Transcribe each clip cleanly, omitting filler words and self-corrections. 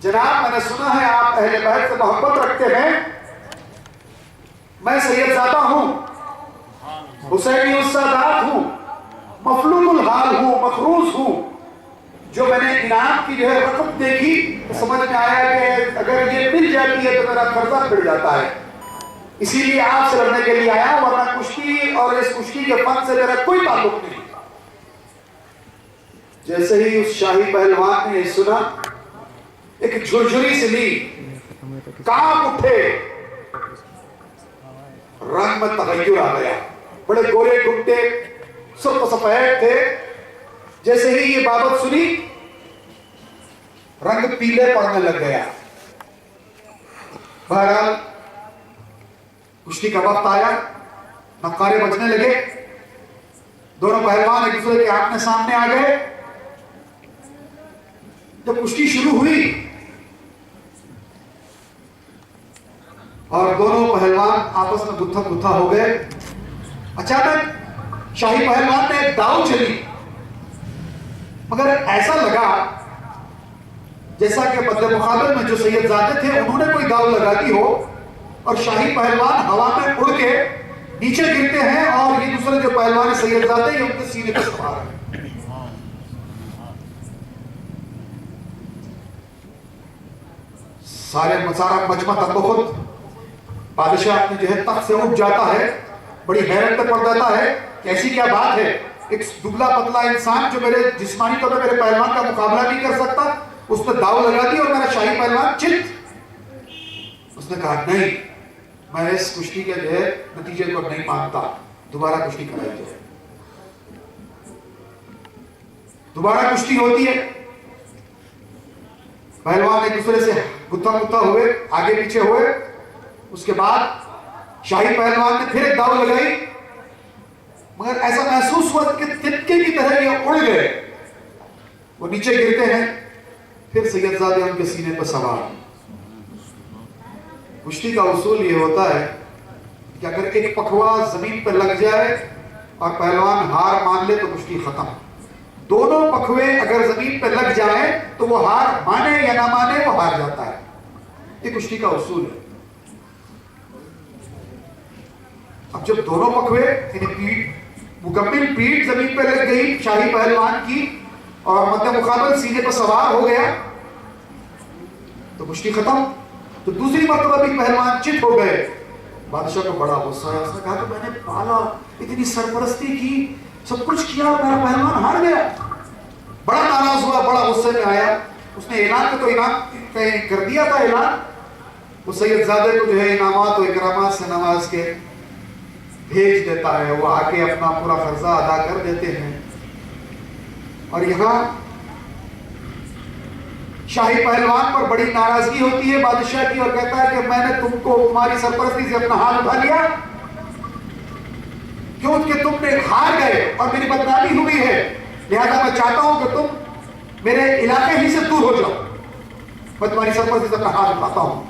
جناب میں نے سنا ہے آپ اہل بیت سے محبت رکھتے ہیں، میں سید زادہ ہوں، حسینی السادات ہوں، مفلوم الحال ہوں، مخروز ہوں. جو میں نے انعام کی جو ہے رقم دیکھی تو سمجھ میں آیا کہ اگر یہ مل جاتی ہے تو میرا قرضہ پھٹ جاتا ہے. اسی لیے آپ سے لڑنے کے لیے آیا، ورنہ کشتی اور اس کشتی کے فن سے میرا کوئی تعلق نہیں. جیسے ہی اس شاہی پہلوان نے سنا، ایک جھرجھری سے لی، کانپ اٹھے، رنگ میں تغیر آ گیا. بڑے گورے گھٹے سرخ سفید تھے. جیسے ہی یہ بابت سنی، رنگ پیلے پڑنے لگ گیا. بہرحال کشتی کا وقت آیا، نقارے بجنے لگے، دونوں پہلوان ایک دوسرے کے آمنے سامنے آ گئے. جب کشتی شروع ہوئی اور دونوں پہلوان آپس میں گتھا گتھا ہو گئے، اچانک شاہی پہلوان نے ایک داؤ چلی، مگر ایسا لگا جیسا کہ مد مقابل میں جو سید زادے تھے انہوں نے کوئی داؤ لگا دی ہو، اور شاہی پہلوان ہوا میں اڑ کے نیچے گرتے ہیں اور یہ دوسرے جو پہلوان سید زادے یہ ان کے سینے پر سوار ہیں. سارا مجمع تبخت، بادشاہ اپنے جو ہے تخت سے اٹھ جاتا ہے، بڑی حیرت میں پڑ جاتا ہے کہ ایسی کیا بات ہے، ایک دبلا پتلا انسان جو میرے جسمانی طور پر میرے پہلوان کا مقابلہ نہیں کر سکتا، اس نے داؤ لگا دی اور میرا شاہی پہلوان چت. اس نے کہا نہیں، میں اس کشتی کے جو ہے نتیجے کو نہیں مانتا، دوبارہ کشتی کرائی جائے. دوبارہ کشتی ہوتی ہے، پہلوان ایک دوسرے سے گتھا گتھا ہوئے، آگے پیچھے ہوئے. اس کے بعد شاہی پہلوان نے پھر ایک داؤ لگائی، مگر ایسا محسوس ہوا کہ تنکے کی طرح یہ اڑ گئے. وہ نیچے گرتے ہیں، پھر سید زادے ان کے سینے پر سوار. کشتی کا اصول یہ ہوتا ہے کہ اگر ایک پکھوا زمین پر لگ جائے اور پہلوان ہار مان لے تو کشتی ختم. دونوں پکھوے اگر زمین پہ لگ جائیں تو وہ ہار مانے یا نہ مانے وہ ہار جاتا ہے. یہ کشتی کا اصول ہے. اب جب دونوں پکھوے یعنی مکمل پیٹھ زمین پہ لگ گئی شاہی پہلوان کی اور مد مقابل سینے پر سوار ہو گیا تو کشتی ختم. تو دوسری مرتبہ بھی پہلوان چت ہو گئے. بادشاہ کو بڑا غصہ آیا. اس نے کہا کہ میں نے پالا، اتنی سرپرستی کی، سب کچھ کیا، میرا پہلوان ہار گیا. بڑا ناراض ہوا، بڑا غصے میں آیا. اس نے اعلان تو اعلان کر دیا تھا اعلان، وہ سید زادے کو جو ہے انعامات و اکرامات سے نواز کے بھیج دیتا ہے، وہ آ کے اپنا پورا قرضہ ادا کر دیتے ہیں. اور یہاں شاہی پہلوان پر بڑی ناراضگی ہوتی ہے بادشاہ کی، اور کہتا ہے کہ میں نے تم کو تمہاری سرپرستی سے اپنا ہاتھ اٹھا لیا کیونکہ تم نے ہار گئے اور میری بدنامی ہوئی ہے، لہذا میں چاہتا ہوں کہ تم میرے علاقے ہی سے دور ہو جاؤ، میں تمہاری سرپرستی سے اپنا ہاتھ اٹھاتا ہوں.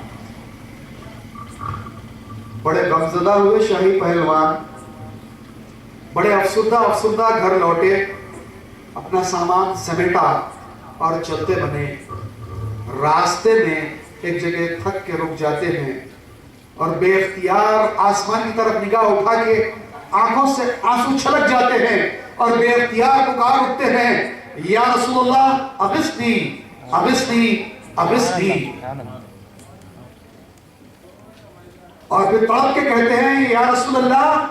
بڑے غمزدہ ہوئے شاہی پہلوان، بڑے افسردہ گھر لوٹے، اپنا سامان سمیٹا اور چلتے بنے. راستے میں ایک جگہ تھک کے رک جاتے ہیں اور بے اختیار آسمان کی طرف نگاہ اٹھا کے آنکھوں سے آنسو چھلک جاتے ہیں اور بے اختیار پکار اٹھتے ہیں، یا رسول اللہ اغثنی اغثنی اغثنی. اور پھر تڑپ کے کہتے ہیں، یا رسول اللہ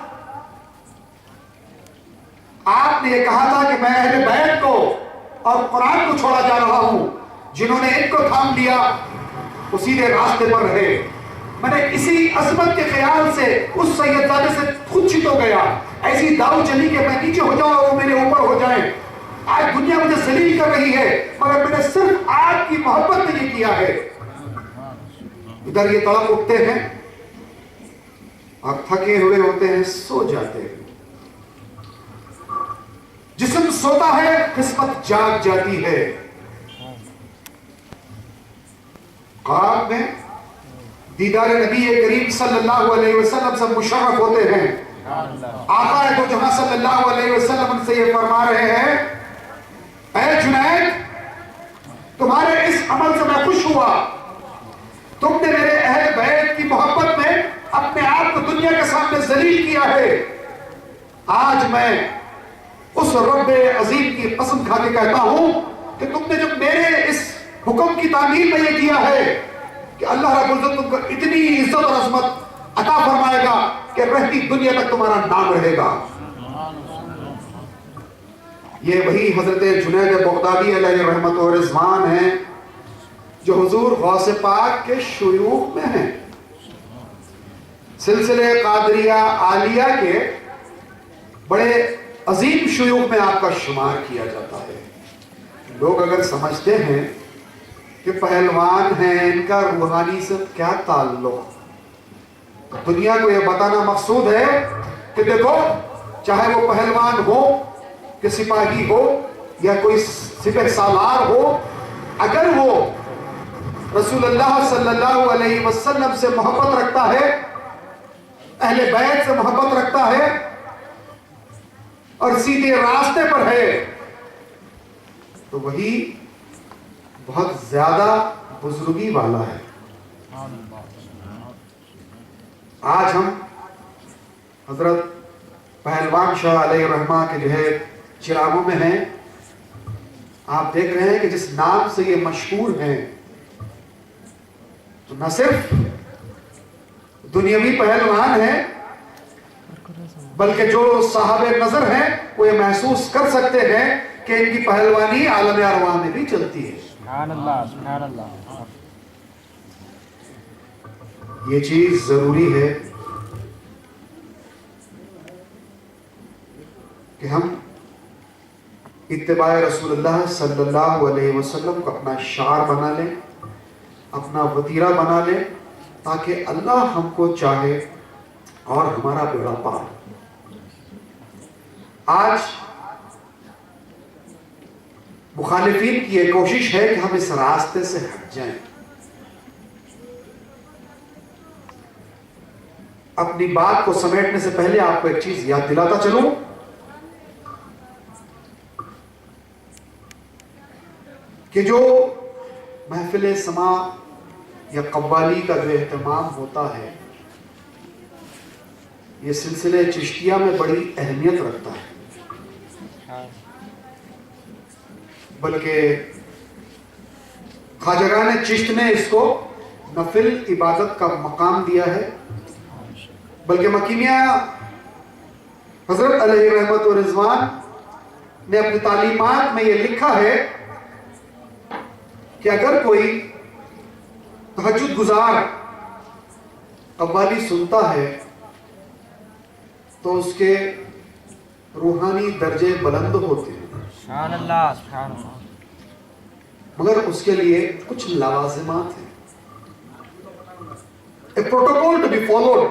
آپ نے یہ کہا تھا کہ میں اہل بیت کو اور قرآن کو چھوڑا جا رہا ہوں، جنہوں نے ان کو تھام لیا وہ سیدھے راستے پر رہے. میں نے اسی عظمت کے خیال سے اس سید زادے سے خود چت ہو گیا، ایسی داؤ چلی کہ میں نیچے ہو جاؤں اور وہ میرے اوپر ہو جائیں. آج دنیا مجھے ذلیل کر رہی ہے مگر میں نے صرف آپ کی محبت میں یہ کیا ہے. ادھر یہ تڑپ اٹھتے ہیں اور تھکے ہوئے ہوتے ہیں، سو جاتے ہیں. جسم سوتا ہے، قسمت جاگ جاتی ہے. خواب میں دیدار نبی کریم صلی اللہ علیہ وسلم سے مشرف ہوتے ہیں. آقا ہے تو جہاں صلی اللہ علیہ وسلم ان سے یہ فرما رہے ہیں، اے جنید تمہارے اس عمل سے میں خوش ہوا ہوا. تم نے میرے اہل بیت کی محبت میں اپنے آپ کو دنیا کے سامنے ذلیل کیا ہے. آج میں اس رب عظیم کی قسم کھا کے کہتا ہوں کہ تم نے جو میرے اس حکم کی تعمیل میں یہ کیا ہے کہ اللہ رب العزت تم کو اتنی عزت اور عظمت عطا فرمائے گا کہ رہتی دنیا تک تمہارا نام رہے گا. یہ وہی حضرت جنید بغدادی علیہ رحمت و رضوان ہیں جو حضور غوث پاک کے شیوخ میں ہیں. سلسلے قادریہ عالیہ کے بڑے عظیم شیوخ میں آپ کا شمار کیا جاتا ہے. لوگ اگر سمجھتے ہیں کہ پہلوان ہیں ان کا روحانی سے کیا تعلق، دنیا کو یہ بتانا مقصود ہے کہ دیکھو چاہے وہ پہلوان ہو کہ سپاہی ہو یا کوئی سپہ سالار ہو، اگر وہ رسول اللہ صلی اللہ علیہ وسلم سے محبت رکھتا ہے، اہل بیت سے محبت رکھتا ہے اور سیدھے راستے پر ہے، تو وہی بہت زیادہ بزرگی والا ہے. آج ہم حضرت پہلوان شاہ علیہ الرحمہ کے جو ہے چراغوں میں ہیں. آپ دیکھ رہے ہیں کہ جس نام سے یہ مشہور ہیں، تو نہ صرف دنیاوی پہلوان ہیں بلکہ جو صاحب نظر ہیں وہ یہ محسوس کر سکتے ہیں کہ ان کی پہلوانی عالم ارواح میں بھی چلتی ہے. سبحان اللہ، سبحان اللہ. یہ چیز ضروری ہے کہ ہم اتباع رسول اللہ صلی اللہ علیہ وسلم کو اپنا شعار بنا لیں، اپنا وتیرہ بنا لیں، تاکہ اللہ ہم کو چاہے اور ہمارا بیڑا پار. آج مخالفین کی یہ کوشش ہے کہ ہم اس راستے سے ہٹ جائیں. اپنی بات کو سمیٹنے سے پہلے آپ کو ایک چیز یاد دلاتا چلوں کہ جو محفل سماع یا قوالی کا جو اہتمام ہوتا ہے، یہ سلسلے چشتیہ میں بڑی اہمیت رکھتا ہے. بلکہ خواجگان چشت نے اس کو نفل عبادت کا مقام دیا ہے. بلکہ مکیمیہ حضرت علیہ رحمت و رضوان نے اپنی تعلیمات میں یہ لکھا ہے کہ اگر کوئی تہجد گزار قوالی سنتا ہے تو اس کے روحانی درجے بلند ہوتے ہیں، سبحان اللہ، سبحان اللہ. مگر اس کے لیے کچھ لوازمات ہیں. ایک پروٹوکول ٹو بی فالوڈ،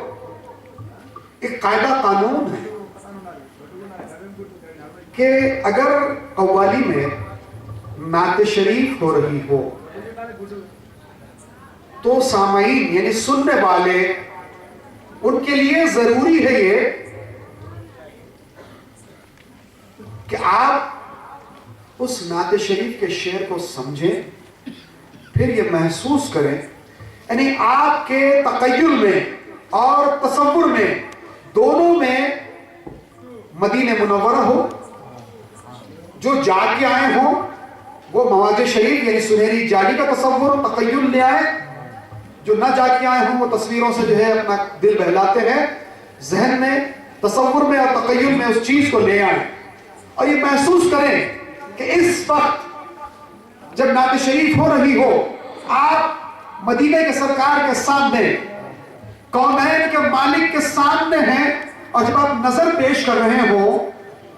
ایک قاعدہ قانون ہے کہ اگر قوالی میں نعت شریف ہو رہی ہو تو سامعین یعنی سننے والے ان کے لیے ضروری ہے یہ کہ آپ اس نعت شریف کے شعر کو سمجھیں، پھر یہ محسوس کریں، یعنی آپ کے تخیل میں اور تصور میں دونوں میں مدینہ منورہ ہو. جو جا کے آئے ہوں وہ مواد شریف یعنی سنہری جالی کا تصور و تخیل لے آئے، جو نہ جا کے آئے ہوں وہ تصویروں سے جو ہے اپنا دل بہلاتے ہیں، ذہن میں تصور میں اور تخیل میں اس چیز کو لے آئیں اور یہ محسوس کریں کہ اس وقت جب نعت شریف ہو رہی ہو آپ مدینہ کے سرکار کے سامنے، کونین کے مالک کے سامنے ہیں، اور جب آپ نظر پیش کر رہے ہو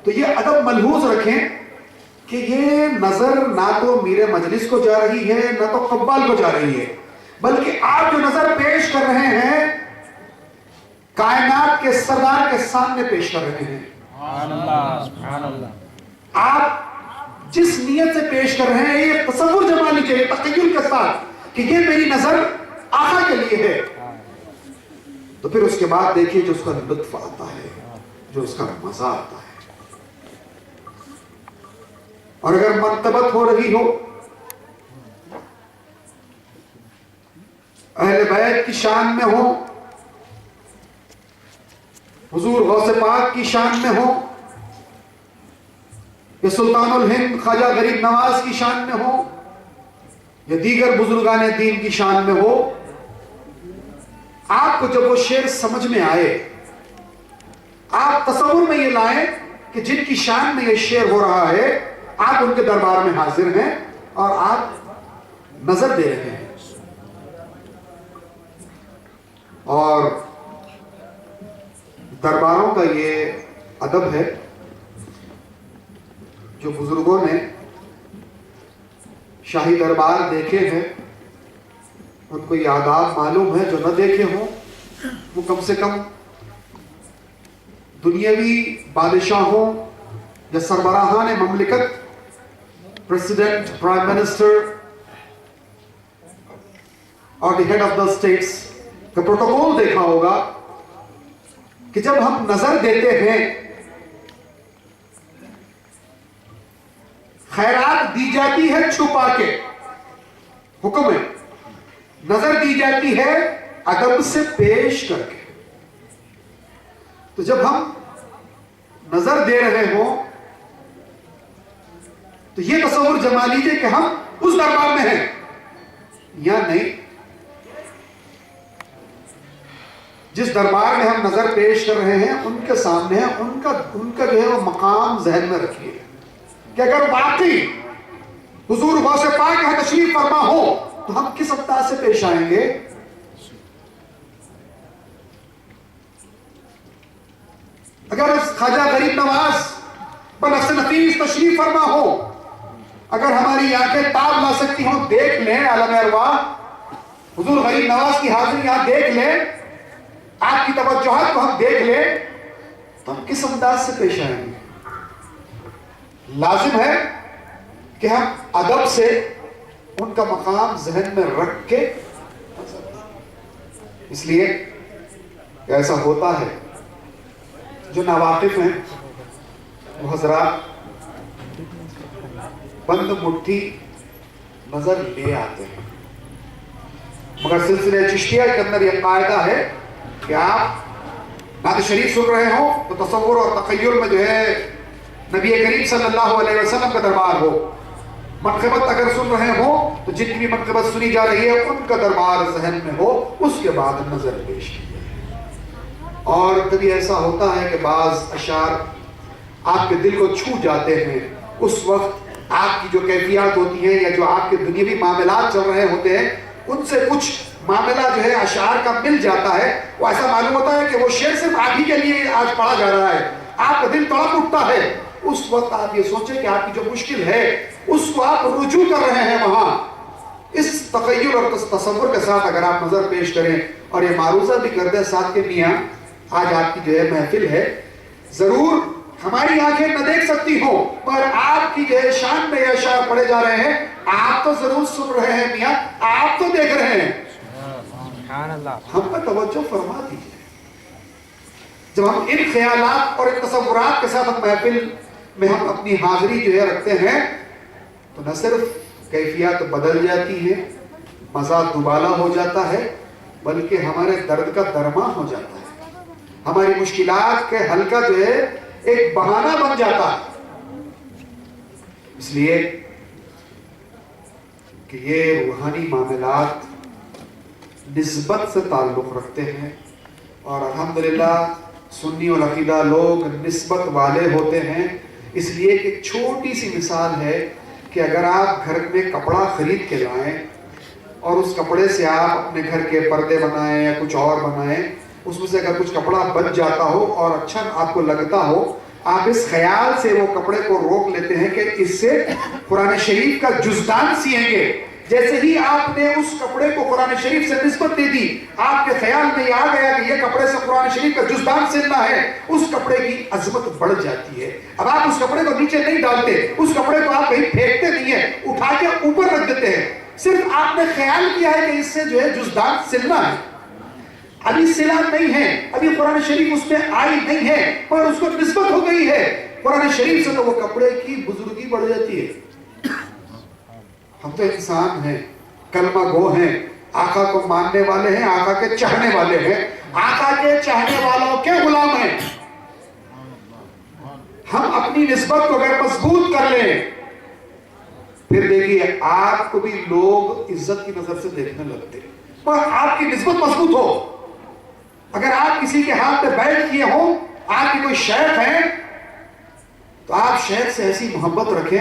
تو یہ ادب ملحوظ رکھیں کہ یہ نظر نہ تو میر مجلس کو جا رہی ہے نہ تو قبال کو جا رہی ہے، بلکہ آپ جو نظر پیش کر رہے ہیں کائنات کے سردار کے سامنے پیش کر رہے ہیں. سبحان اللہ، سبحان اللہ. آپ جس نیت سے پیش کر رہے ہیں یہ تصور جما لیجیے تخیل کے ساتھ کہ یہ میری نظر آقا کے لیے ہے، تو پھر اس کے بعد دیکھیے جو اس کا لطف آتا ہے، جو اس کا مزہ آتا ہے. اور اگر مرتبت ہو رہی ہو اہل بیت کی شان میں ہو، حضور غوث پاک کی شان میں ہو، یا سلطان الہند خواجہ غریب نواز کی شان میں ہو، یا دیگر بزرگان دین کی شان میں ہو، آپ کو جب وہ شعر سمجھ میں آئے، آپ تصور میں یہ لائیں کہ جن کی شان میں یہ شعر ہو رہا ہے آپ ان کے دربار میں حاضر ہیں اور آپ نظر دے رہے ہیں، اور درباروں کا یہ ادب ہے جو بزرگوں نے شاہی دربار دیکھے ہیں ان کو یہ آداب معلوم ہے، جو نہ دیکھے ہوں وہ کم سے کم دنیاوی بادشاہوں یا سربراہان مملکت، پریزیڈنٹ، پرائم منسٹر اور دی ہیڈ آف دا اسٹیٹس کا پروٹوکول دیکھا ہوگا کہ جب ہم نظر دیتے ہیں خیرات دی جاتی ہے چھپا کے، حکم ہے، نظر دی جاتی ہے ادب سے پیش کر کے۔ تو جب ہم نظر دے رہے ہوں تو یہ تصور جما لیجئے کہ ہم اس دربار میں ہیں یا نہیں۔ جس دربار میں ہم نظر پیش کر رہے ہیں ان کے سامنے ان کا جو ہے وہ مقام ذہن میں رکھیے کہ اگر واقعی حضور غوث پاک یہاں تشریف فرما ہو تو ہم کس انداز سے پیش آئیں گے۔ اگر خواجہ غریب نواز بنفس نفیس تشریف فرما ہو، اگر ہماری آنکھیں تاب لا سکتی ہوں، دیکھ لیں عالم ارواح حضور غریب نواز کی حاضری یہاں دیکھ لیں، آپ کی توجہات کو ہم دیکھ لیں، تو ہم کس انداز سے پیش آئیں گے۔ لازم ہے کہ ہم ادب سے ان کا مقام ذہن میں رکھ کے، اس لیے کہ ایسا ہوتا ہے جو ناواقف ہیں وہ حضرات بند مٹھی نظر لے آتے ہیں، مگر سلسلہ چشتیہ کے اندر یہ قاعدہ ہے کہ آپ نعت شریف سن رہے ہو تو تصور اور تخیل میں جو ہے نبی کریم صلی اللہ علیہ وسلم کا دربار ہو، منقبت اگر سن رہے ہو تو جن کی بھی منقبت سنی جا رہی ہے ان کا دربار ذہن میں ہو، اس کے بعد نظر پیش کی۔ اور کبھی ایسا ہوتا ہے کہ بعض اشعار آپ کے دل کو چھو جاتے ہیں، اس وقت آپ کی جو کیفیات ہوتی ہیں یا جو آپ کے دنیاوی معاملات چل رہے ہوتے ہیں ان سے کچھ معاملہ جو ہے اشعار کا مل جاتا ہے، وہ ایسا معلوم ہوتا ہے کہ وہ شعر صرف آپ ہی کے لیے آج پڑھا جا رہا ہے، آپ کا دل تڑپ اٹھتا ہے۔ اس وقت آپ یہ سوچیں کہ آپ کی جو مشکل ہے اس کو آپ رجوع کر رہے ہیں وہاں، اس تخیل اور تصور کے ساتھ اگر آپ نظر پیش کریں اور یہ معروضہ بھی کر دیں ساتھ کے میاں آج آپ کی جو ہے محفل ہے، ضرور ہماری آنکھیں نہ دیکھ سکتی ہوں پر آپ کی جو ہے شان میں یہ اشعار پڑھے جا رہے ہیں، آپ تو ضرور سن رہے ہیں میاں، آپ تو دیکھ رہے ہیں، ہم پر توجہ فرما دیجیے۔ جب ہم ان خیالات اور ان تصورات کے ساتھ محفل میں ہم اپنی حاضری جو ہے رکھتے ہیں تو نہ صرف کیفیات بدل جاتی ہیں، مزہ دوبالا ہو جاتا ہے، بلکہ ہمارے درد کا درما ہو جاتا ہے، ہماری مشکلات کے حل کا جو ہے ایک بہانہ بن جاتا ہے۔ اس لیے کہ یہ روحانی معاملات نسبت سے تعلق رکھتے ہیں اور الحمدللہ سنی اور عقیدہ لوگ نسبت والے ہوتے ہیں، اس لیے کہ ایک چھوٹی سی مثال ہے کہ اگر آپ گھر میں کپڑا خرید کے لائیں اور اس کپڑے سے آپ اپنے گھر کے پردے بنائیں یا کچھ اور بنائیں، اس میں سے اگر کچھ کپڑا بچ جاتا ہو اور اچھا آپ کو لگتا ہو، آپ اس خیال سے وہ کپڑے کو روک لیتے ہیں کہ اس سے قرآن شریف کا جزدان سیئیں گے۔ جیسے ہی آپ نے اس کپڑے کو قرآن شریف سے نسبت دے دی، آپ کے خیال میں یہ آ گیا کہ یہ کپڑے سے قرآن شریف کا جزدان سلنا ہے، اس کپڑے کی عظمت بڑھ جاتی ہے۔ اب آپ اس کپڑے کو نیچے نہیں ڈالتے، اس کپڑے کو آپ کہیں پھینکتے نہیں ہیں، اٹھا کے اوپر رکھ دیتے ہیں، صرف آپ نے خیال کیا ہے کہ اس سے جو ہے جزدان سلنا ہے، ابھی سلا نہیں ہے، ابھی قرآن شریف اس میں آئی نہیں ہے، پر اس کو نسبت ہو گئی ہے قرآن شریف سے، تو وہ کپڑے کی بزرگی بڑھ جاتی ہے۔ ہم تو انسان ہیں، کلمہ گو ہیں، آقا کو ماننے والے ہیں، آقا کے چاہنے والے ہیں، آقا کے چاہنے والوں کے غلام ہیں۔ ہم اپنی نسبت کو اگر مضبوط کر لیں، پھر دیکھیے آپ کو بھی لوگ عزت کی نظر سے دیکھنے لگتے ہیں، اور آپ کی نسبت مضبوط ہو۔ اگر آپ کسی کے ہاتھ پہ بیعت کیے ہوں، آپ کی کوئی شیخ ہیں، تو آپ شیخ سے ایسی محبت رکھیں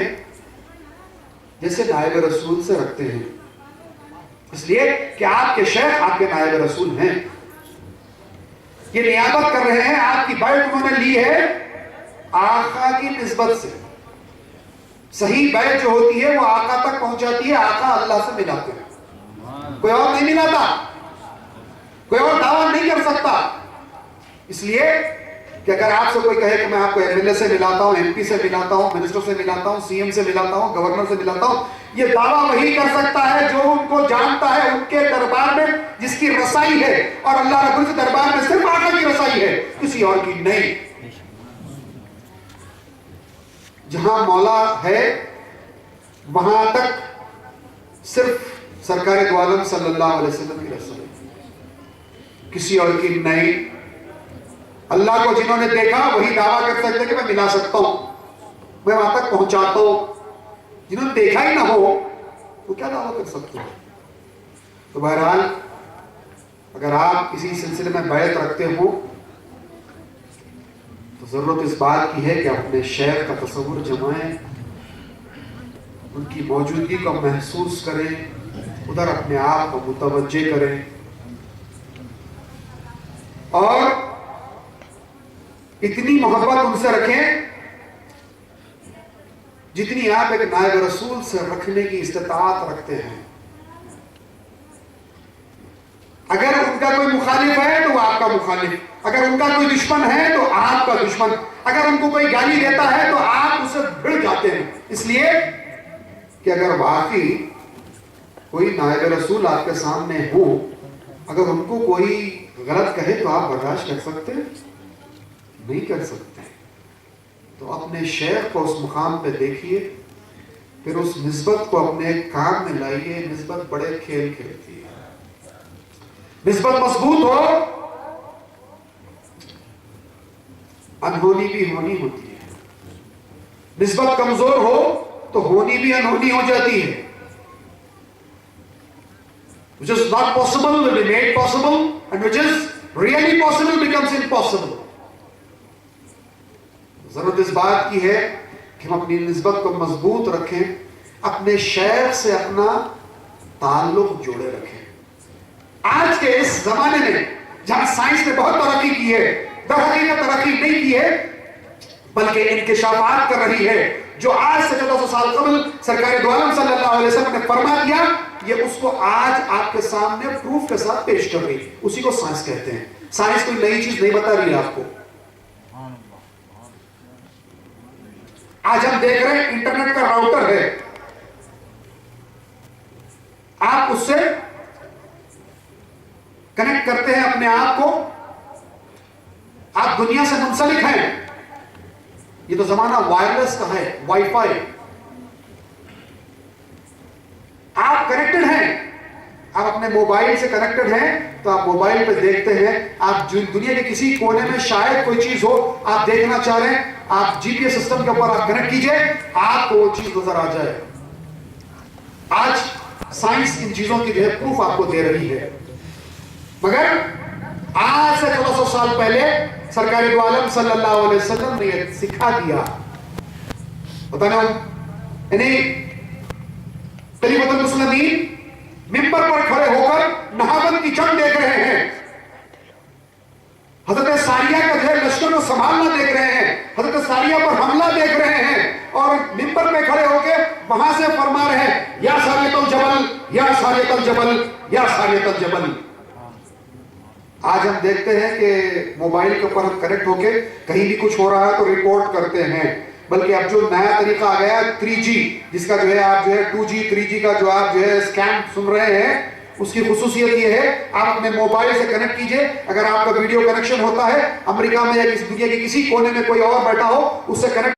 جیسے نائب رسول سے رکھتے ہیں، اس لیے کہ آپ کے شیخ آپ کے نائب رسول ہیں، یہ نیابت کر رہے ہیں، آپ کی بیعت انہوں نے لی ہے آقا کی نسبت سے۔ صحیح بیعت جو ہوتی ہے وہ آقا تک پہنچاتی ہے، آقا اللہ سے ملاتے ہیں، کوئی اور نہیں ملاتا، کوئی اور دعویٰ نہیں کر سکتا۔ اس لیے کہ اگر آپ سے کوئی کہے کہ میں آپ کو ایم ایل اے سے ملاتا ہوں، ایم پی سے ملاتا ہوں، منسٹر سے ملاتا ہوں، سی ایم سے ملاتا ہوں، گورنر سے ملاتا ہوں، یہ دعویٰ وہی کر سکتا ہے جو ان کو جانتا ہے، ان کے دربار میں جس کی رسائی ہے، اور اللہ رب العزت کے دربار میں صرف آقا کی رسائی ہے، کسی اور کی نہیں۔ جہاں مولا ہے وہاں تک صرف سرکار دو عالم صلی اللہ علیہ وسلم کی رسائی، کسی اور کی نہیں۔ اللہ کو جنہوں نے دیکھا وہی دعویٰ کر سکتے کہ میں ملا سکتا ہوں، میں وہاں تک پہنچاتا ہوں۔ جنہوں نے دیکھا ہی نہ ہو وہ کیا دعویٰ کر سکتے ہیں؟ تو بہرحال اگر آپ کسی سلسلے میں بیعت رکھتے ہو تو ضرورت اس بات کی ہے کہ اپنے شیخ کا تصور جمائیں، ان کی موجودگی کو محسوس کریں، ادھر اپنے آپ کو متوجہ کریں، اور اتنی محبت ان سے رکھیں جتنی آپ ایک نائب رسول سے رکھنے کی استطاعت رکھتے ہیں۔ اگر ان کا کوئی مخالف ہے تو وہ آپ کا مخالف، اگر ان کا کوئی دشمن ہے تو آپ کا دشمن، اگر ان کو کوئی گالی دیتا ہے تو آپ اسے بھڑ جاتے ہیں، اس لیے کہ اگر واقعی کوئی نائب رسول آپ کے سامنے ہو، اگر ان کو کوئی غلط کہے تو آپ برداشت کر سکتے ہیں؟ نہیں کر سکتے۔ تو اپنے شیخ کو اس مقام پہ دیکھیے، پھر اس نسبت کو اپنے کام میں لائیے۔ نسبت بڑے کھیل کھیلتی ہے، نسبت مضبوط ہو انہونی بھی ہونی ہوتی ہے، نسبت کمزور ہو تو ہونی بھی انہونی ہو جاتی ہے۔ Which is not possible will be made possible, and which is really possible becomes impossible۔ ضرورت اس بات کی ہے کہ ہم اپنی نسبت کو مضبوط رکھیں، اپنے شیخ سے اپنا تعلق جوڑے رکھیں۔ آج کے اس زمانے میں جہاں سائنس نے بہت ترقی کی ہے، در حقیقت ترقی نہیں کی ہے بلکہ انکشافات کر رہی ہے، جو آج سے 1400 سال قبل سرکار دو عالم صلی اللہ علیہ وسلم نے فرما دیا، یہ اس کو آج آپ کے سامنے پروف کے ساتھ پیش کر رہی، اسی کو سائنس کہتے ہیں۔ سائنس کوئی نئی چیز نہیں بتا رہی ہے آپ کو۔ آج ہم دیکھ رہے ہیں انٹرنیٹ کا راؤٹر ہے، آپ اس سے کنیکٹ کرتے ہیں اپنے آپ کو، آپ دنیا سے منسلک ہیں۔ یہ تو زمانہ وائرلیس کا ہے، وائی فائی۔ آپ کنیکٹڈ ہیں، آپ اپنے موبائل سے کنیکٹڈ ہیں، تو آپ موبائل پہ دیکھتے ہیں۔ آپ دنیا کے کسی کونے میں شاید کوئی چیز ہو، آپ دیکھنا چاہ رہے ہیں، آپ جی پی ایس سسٹم کے اوپر آپ کنیکٹ کیجئے، آپ کو وہ چیز نظر آ جائے۔ آج سائنس ان چیزوں کی جو ہے پروف آپ کو دے رہی ہے، مگر آج سے 1400 سال پہلے سرکار دو عالم صلی اللہ علیہ وسلم نے یہ سکھا دیا۔ پتہ نا، یعنی خلیفۃ المسلمین ممبر پر کھڑے ہو کر نہاوند کی جنگ دیکھ رہے ہیں، حضرت ساریہ کا جو ہے لشکر کو سنبھالنا دیکھ رہے ہیں، حضرت ساریہ پر حملہ دیکھ رہے ہیں، اور ممبر پہ کھڑے ہو کے وہاں سے فرما رہے ہیں، یا ساریۃ الجبل، یا ساریۃ الجبل، یا ساریۃ الجبل۔ آج ہم دیکھتے ہیں کہ موبائل کے اوپر ہم کنیکٹ ہو کے کہیں بھی کچھ ہو رہا ہے تو رپورٹ کرتے ہیں، بلکہ اب جو نیا طریقہ آ گیا ہے 3G، جس کا جو ہے آپ جو ہے 2G 3G کا جو آپ جو ہے اسکیم سن رہے ہیں، اس کی خصوصیت یہ ہے آپ اپنے موبائل سے کنیکٹ کیجئے، اگر آپ کا ویڈیو کنیکشن ہوتا ہے امریکہ میں یا دنیا کے کسی کونے میں کوئی اور بیٹھا ہو، اس سے کنیکٹ